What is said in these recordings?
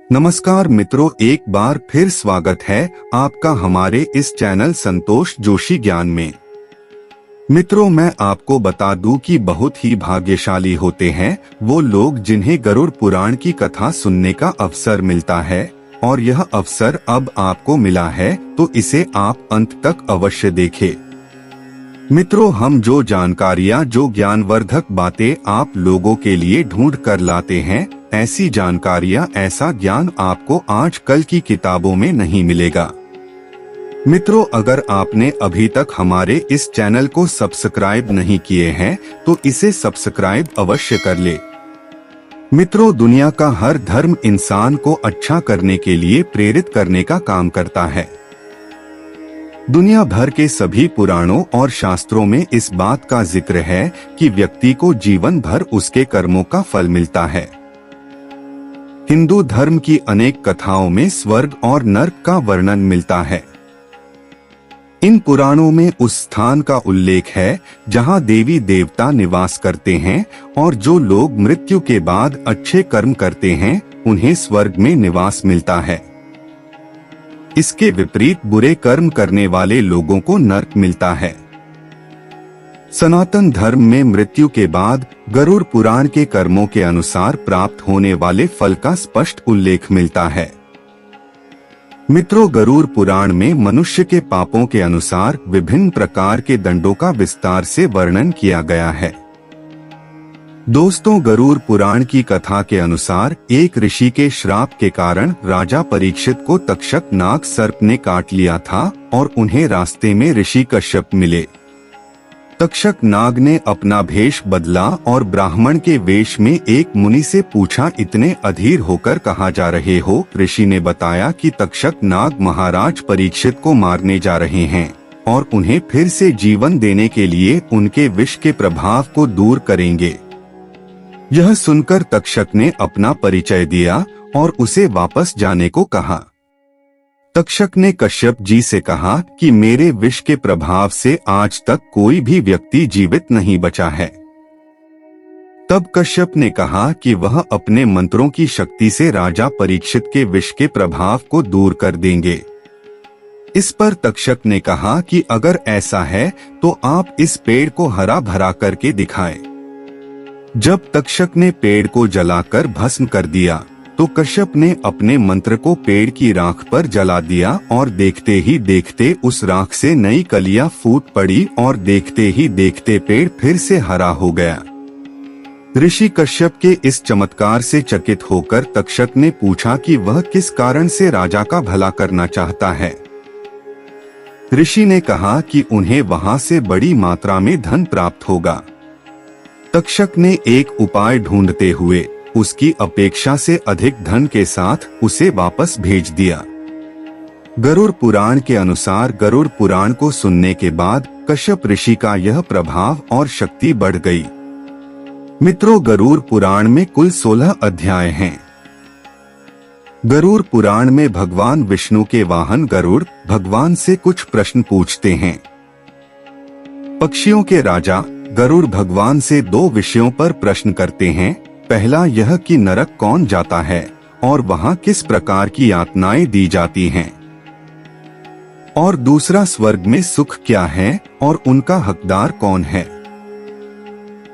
नमस्कार मित्रों, एक बार फिर स्वागत है आपका हमारे इस चैनल संतोष जोशी ज्ञान में। मित्रों, मैं आपको बता दूं कि बहुत ही भाग्यशाली होते हैं वो लोग जिन्हें गरुड़ पुराण की कथा सुनने का अवसर मिलता है, और यह अवसर अब आपको मिला है तो इसे आप अंत तक अवश्य देखें। मित्रों, हम जो जानकारियाँ, जो ज्ञानवर्धक बातें आप लोगों के लिए ढूंढ कर लाते हैं, ऐसी जानकारियाँ, ऐसा ज्ञान आपको आजकल की किताबों में नहीं मिलेगा। मित्रों, अगर आपने अभी तक हमारे इस चैनल को सब्सक्राइब नहीं किए हैं तो इसे सब्सक्राइब अवश्य कर ले। मित्रों, दुनिया का हर धर्म इंसान को अच्छा करने के लिए प्रेरित करने का काम करता है। दुनिया भर के सभी पुराणों और शास्त्रों में इस बात का जिक्र है कि व्यक्ति को जीवन भर उसके कर्मों का फल मिलता है। हिंदू धर्म की अनेक कथाओं में स्वर्ग और नर्क का वर्णन मिलता है। इन पुराणों में उस स्थान का उल्लेख है जहां देवी देवता निवास करते हैं, और जो लोग मृत्यु के बाद अच्छे कर्म करते हैं उन्हें स्वर्ग में निवास मिलता है। इसके विपरीत बुरे कर्म करने वाले लोगों को नर्क मिलता है। सनातन धर्म में मृत्यु के बाद गरुड़ पुराण के कर्मों के अनुसार प्राप्त होने वाले फल का स्पष्ट उल्लेख मिलता है। मित्रों, गरुड़ पुराण में मनुष्य के पापों के अनुसार विभिन्न प्रकार के दंडों का विस्तार से वर्णन किया गया है। दोस्तों, गरुड़ पुराण की कथा के अनुसार एक ऋषि के श्राप के कारण राजा परीक्षित को तक्षक नाग सर्प ने काट लिया था और उन्हें रास्ते में ऋषि कश्यप मिले। तक्षक नाग ने अपना भेष बदला और ब्राह्मण के वेश में एक मुनि से पूछा, इतने अधीर होकर कहाँ जा रहे हो? ऋषि ने बताया कि तक्षक नाग महाराज परीक्षित को मारने जा रहे हैं और उन्हें फिर से जीवन देने के लिए उनके विष के प्रभाव को दूर करेंगे। यह सुनकर तक्षक ने अपना परिचय दिया और उसे वापस जाने को कहा। तक्षक ने कश्यप जी से कहा कि मेरे विष के प्रभाव से आज तक कोई भी व्यक्ति जीवित नहीं बचा है। तब कश्यप ने कहा कि वह अपने मंत्रों की शक्ति से राजा परीक्षित के विष के प्रभाव को दूर कर देंगे। इस पर तक्षक ने कहा कि अगर ऐसा है तो आप इस पेड़ को हरा भरा करके दिखाएं। जब तक्षक ने पेड़ को जलाकर भस्म कर दिया तो कश्यप ने अपने मंत्र को पेड़ की राख पर जला दिया, और देखते ही देखते उस राख से नई कलियां फूट पड़ी और देखते ही देखते पेड़ फिर से हरा हो गया। ऋषि कश्यप के इस चमत्कार से चकित होकर तक्षक ने पूछा कि वह किस कारण से राजा का भला करना चाहता है। ऋषि ने कहा कि उन्हें वहां से बड़ी मात्रा में धन प्राप्त होगा। तक्षक ने एक उपाय ढूंढते हुए उसकी अपेक्षा से अधिक धन के साथ उसे वापस भेज दिया। गरुड़ पुराण के अनुसार गरुड़ पुराण को सुनने के बाद कश्यप ऋषि का यह प्रभाव और शक्ति बढ़ गई। मित्रों, गरुड़ पुराण में कुल 16 अध्याय हैं। गरुड़ पुराण में भगवान विष्णु के वाहन गरुड़ भगवान से कुछ प्रश्न पूछते हैं। पक्षियों के राजा गरुड़ भगवान से 2 विषयों पर प्रश्न करते हैं। पहला यह कि नरक कौन जाता है और वहां किस प्रकार की यातनाएं दी जाती हैं, और दूसरा स्वर्ग में सुख क्या है और उनका हकदार कौन है।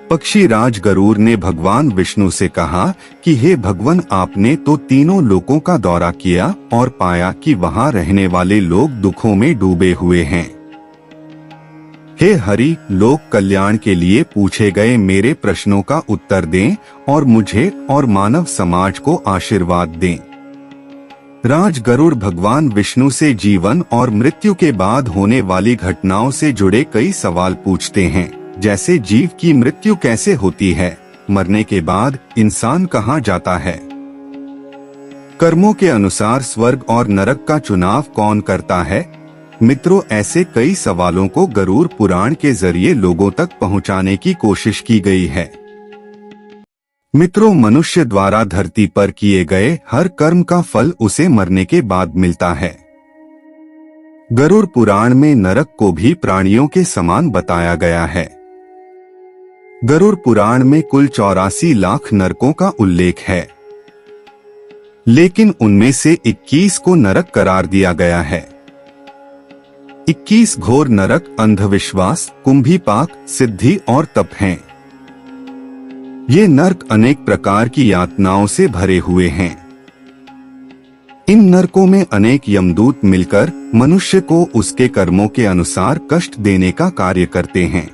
पक्षी राज गरुड़ ने भगवान विष्णु से कहा कि हे भगवान, आपने तो तीनों लोकों का दौरा किया और पाया कि वहां रहने वाले लोग दुखों में डूबे हुए हैं। हे हरि, लोक कल्याण के लिए पूछे गए मेरे प्रश्नों का उत्तर दें और मुझे और मानव समाज को आशीर्वाद दें। राज गरुड़ भगवान विष्णु से जीवन और मृत्यु के बाद होने वाली घटनाओं से जुड़े कई सवाल पूछते हैं, जैसे जीव की मृत्यु कैसे होती है, मरने के बाद इंसान कहाँ जाता है, कर्मों के अनुसार स्वर्ग और नरक का चुनाव कौन करता है। मित्रों, ऐसे कई सवालों को गरुड़ पुराण के जरिए लोगों तक पहुंचाने की कोशिश की गई है। मित्रों, मनुष्य द्वारा धरती पर किए गए हर कर्म का फल उसे मरने के बाद मिलता है। गरुड़ पुराण में नरक को भी प्राणियों के समान बताया गया है। गरुड़ पुराण में कुल 84 लाख नरकों का उल्लेख है। लेकिन उनमें से 21 को नरक करार दिया गया है। 21 घोर नरक अंधविश्वास, कुंभीपाक, सिद्धि और तप हैं। ये नरक अनेक प्रकार की यातनाओं से भरे हुए हैं। इन नरकों में अनेक यमदूत मिलकर मनुष्य को उसके कर्मों के अनुसार कष्ट देने का कार्य करते हैं।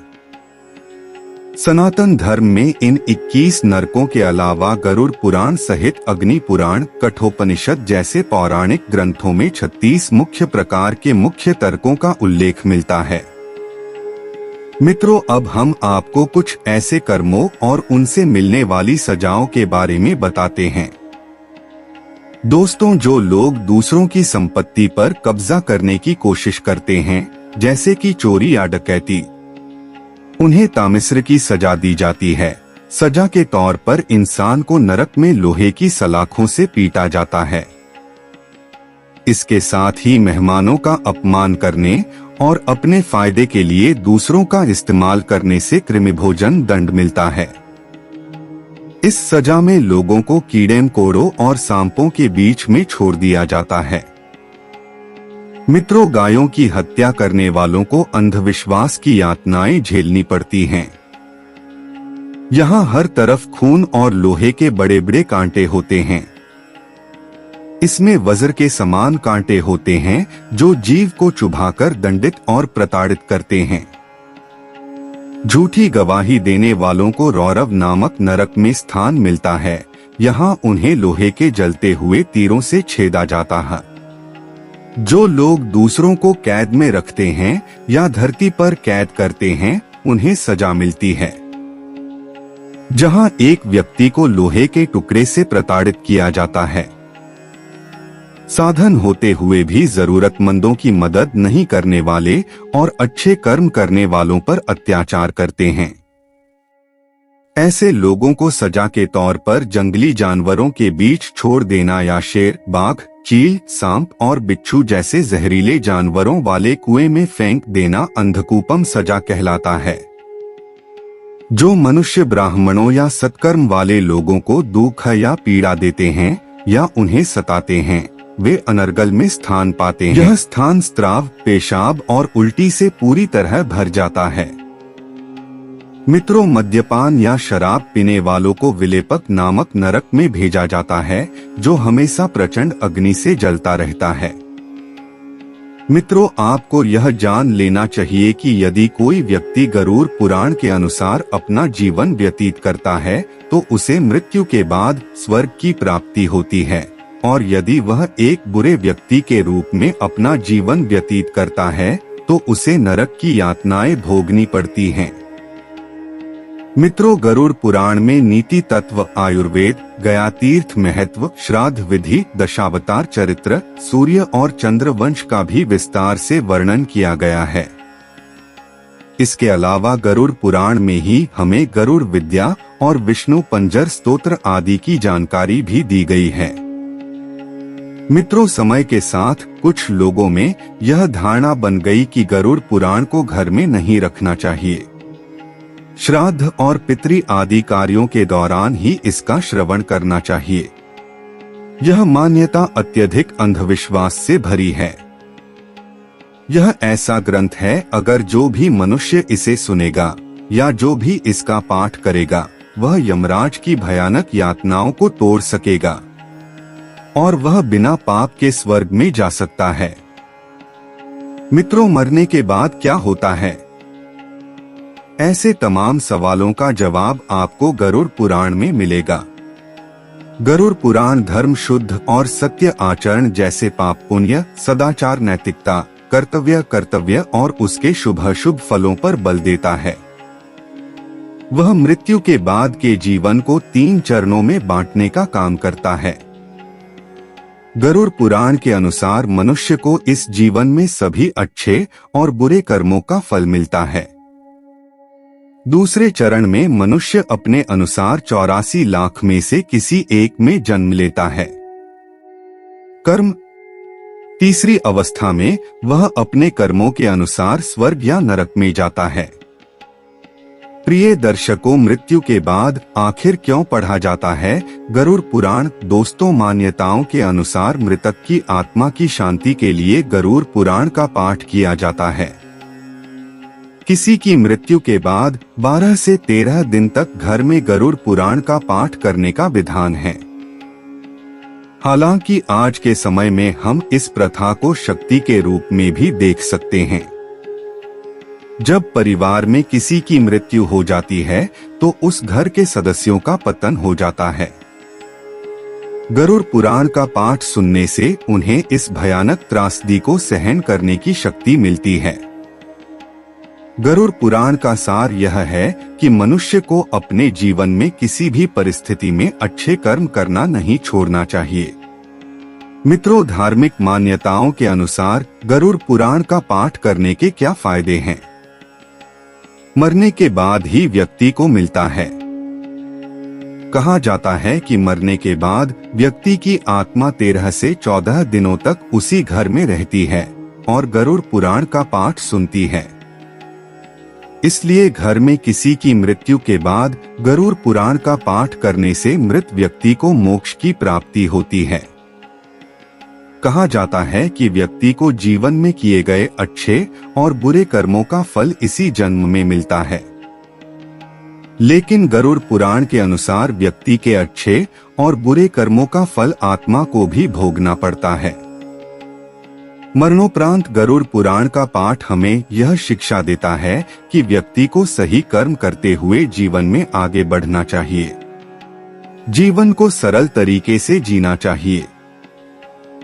सनातन धर्म में इन 21 नरकों के अलावा गरुड़ पुराण सहित अग्नि पुराण, कठोपनिषद जैसे पौराणिक ग्रंथों में 36 मुख्य प्रकार के मुख्य तर्कों का उल्लेख मिलता है। मित्रों, अब हम आपको कुछ ऐसे कर्मों और उनसे मिलने वाली सजाओं के बारे में बताते हैं। दोस्तों, जो लोग दूसरों की संपत्ति पर कब्जा करने की कोशिश करते हैं, जैसे कि चोरी या डकैती, उन्हें तामिस्र की सजा दी जाती है। सजा के तौर पर इंसान को नरक में लोहे की सलाखों से पीटा जाता है। इसके साथ ही मेहमानों का अपमान करने और अपने फायदे के लिए दूसरों का इस्तेमाल करने से कृमिभोजन दंड मिलता है। इस सजा में लोगों को कीड़े मकोड़ों और सांपों के बीच में छोड़ दिया जाता है। मित्रों, गायों की हत्या करने वालों को अंधविश्वास की यातनाएं झेलनी पड़ती हैं। यहाँ हर तरफ खून और लोहे के बड़े बड़े कांटे होते हैं। इसमें वज्र के समान कांटे होते हैं जो जीव को चुभाकर दंडित और प्रताड़ित करते हैं। झूठी गवाही देने वालों को रौरव नामक नरक में स्थान मिलता है। यहाँ उन्हें लोहे के जलते हुए तीरों से छेदा जाता है। जो लोग दूसरों को कैद में रखते हैं या धरती पर कैद करते हैं, उन्हें सजा मिलती है। जहाँ एक व्यक्ति को लोहे के टुकड़े से प्रताड़ित किया जाता है। साधन होते हुए भी जरूरतमंदों की मदद नहीं करने वाले और अच्छे कर्म करने वालों पर अत्याचार करते हैं। ऐसे लोगों को सजा के तौर पर जंगली जानवरों के बीच छोड़ देना या शेर, बाघ, चील, सांप और बिच्छू जैसे जहरीले जानवरों वाले कुएं में फेंक देना अंधकूपम सजा कहलाता है। जो मनुष्य ब्राह्मणों या सत्कर्म वाले लोगों को दुख या पीड़ा देते हैं या उन्हें सताते हैं, वे अनर्गल में स्थान पाते हैं। यह स्थान स्त्राव, पेशाब और उल्टी से पूरी तरह भर जाता है। मित्रों, मद्यपान या शराब पीने वालों को विलेपक नामक नरक में भेजा जाता है, जो हमेशा प्रचंड अग्नि से जलता रहता है। मित्रों, आपको यह जान लेना चाहिए कि यदि कोई व्यक्ति गरुड़ पुराण के अनुसार अपना जीवन व्यतीत करता है, तो उसे मृत्यु के बाद स्वर्ग की प्राप्ति होती है, और यदि वह एक बुरे व्यक्ति के रूप में अपना जीवन व्यतीत करता है, तो उसे नरक की यातनाएं भोगनी पड़ती हैं। मित्रों, गरुड़ पुराण में नीति तत्व, आयुर्वेद, गया तीर्थ महत्व, श्राद्ध विधि, दशावतार चरित्र, सूर्य और चंद्र वंश का भी विस्तार से वर्णन किया गया है। इसके अलावा गरुड़ पुराण में ही हमें गरुड़ विद्या और विष्णु पंजर स्तोत्र आदि की जानकारी भी दी गई है। मित्रों, समय के साथ कुछ लोगों में यह धारणा बन गई कि गरुड़ पुराण को घर में नहीं रखना चाहिए। श्राद्ध और पितृ आदि कार्यों के दौरान ही इसका श्रवण करना चाहिए। यह मान्यता अत्यधिक अंधविश्वास से भरी है। यह ऐसा ग्रंथ है, अगर जो भी मनुष्य इसे सुनेगा या जो भी इसका पाठ करेगा, वह यमराज की भयानक यातनाओं को तोड़ सकेगा और वह बिना पाप के स्वर्ग में जा सकता है। मित्रों, मरने के बाद क्या होता है? ऐसे तमाम सवालों का जवाब आपको गरुड़ पुराण में मिलेगा। गरुड़ पुराण धर्म, शुद्ध और सत्य आचरण जैसे पाप पुण्य, सदाचार, नैतिकता, कर्तव्य और उसके शुभ अशुभ फलों पर बल देता है। वह मृत्यु के बाद के जीवन को 3 चरणों में बांटने का काम करता है। गरुड़ पुराण के अनुसार मनुष्य को इस जीवन में सभी अच्छे और बुरे कर्मों का फल मिलता है। दूसरे चरण में मनुष्य अपने अनुसार 84 लाख में से किसी एक में जन्म लेता है। कर्म। तीसरी अवस्था में वह अपने कर्मों के अनुसार स्वर्ग या नरक में जाता है। प्रिय दर्शकों, मृत्यु के बाद आखिर क्यों पढ़ा जाता है गरुड़ पुराण? दोस्तों, मान्यताओं के अनुसार मृतक की आत्मा की शांति के लिए गरुड़ पुराण का पाठ किया जाता है। किसी की मृत्यु के बाद 12 से 13 दिन तक घर में गरुड़ पुराण का पाठ करने का विधान है। हालांकि आज के समय में हम इस प्रथा को शक्ति के रूप में भी देख सकते हैं। जब परिवार में किसी की मृत्यु हो जाती है तो उस घर के सदस्यों का पतन हो जाता है। गरुड़ पुराण का पाठ सुनने से उन्हें इस भयानक त्रासदी को सहन करने की शक्ति मिलती है। गरुड़ पुराण का सार यह है कि मनुष्य को अपने जीवन में किसी भी परिस्थिति में अच्छे कर्म करना नहीं छोड़ना चाहिए। मित्रों, धार्मिक मान्यताओं के अनुसार गरुड़ पुराण का पाठ करने के क्या फायदे हैं? मरने के बाद ही व्यक्ति को मिलता है। कहा जाता है कि मरने के बाद व्यक्ति की आत्मा 13 से 14 दिनों तक उसी घर में रहती है और गरुड़ पुराण का पाठ सुनती है। इसलिए घर में किसी की मृत्यु के बाद गरुड़ पुराण का पाठ करने से मृत व्यक्ति को मोक्ष की प्राप्ति होती है। कहा जाता है कि व्यक्ति को जीवन में किए गए अच्छे और बुरे कर्मों का फल इसी जन्म में मिलता है। लेकिन गरुड़ पुराण के अनुसार व्यक्ति के अच्छे और बुरे कर्मों का फल आत्मा को भी भोगना पड़ता है। मरणोपरांत गरुड़ पुराण का पाठ हमें यह शिक्षा देता है कि व्यक्ति को सही कर्म करते हुए जीवन में आगे बढ़ना चाहिए। जीवन को सरल तरीके से जीना चाहिए।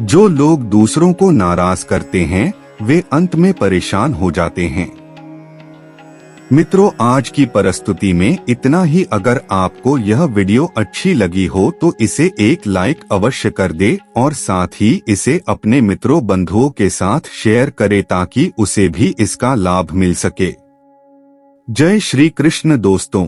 जो लोग दूसरों को नाराज करते हैं वे अंत में परेशान हो जाते हैं। मित्रों, आज की परिस्थिति में इतना ही। अगर आपको यह वीडियो अच्छी लगी हो तो इसे एक लाइक अवश्य कर दे और साथ ही इसे अपने मित्रों बंधुओं के साथ शेयर करें ताकि उसे भी इसका लाभ मिल सके। जय श्री कृष्ण दोस्तों।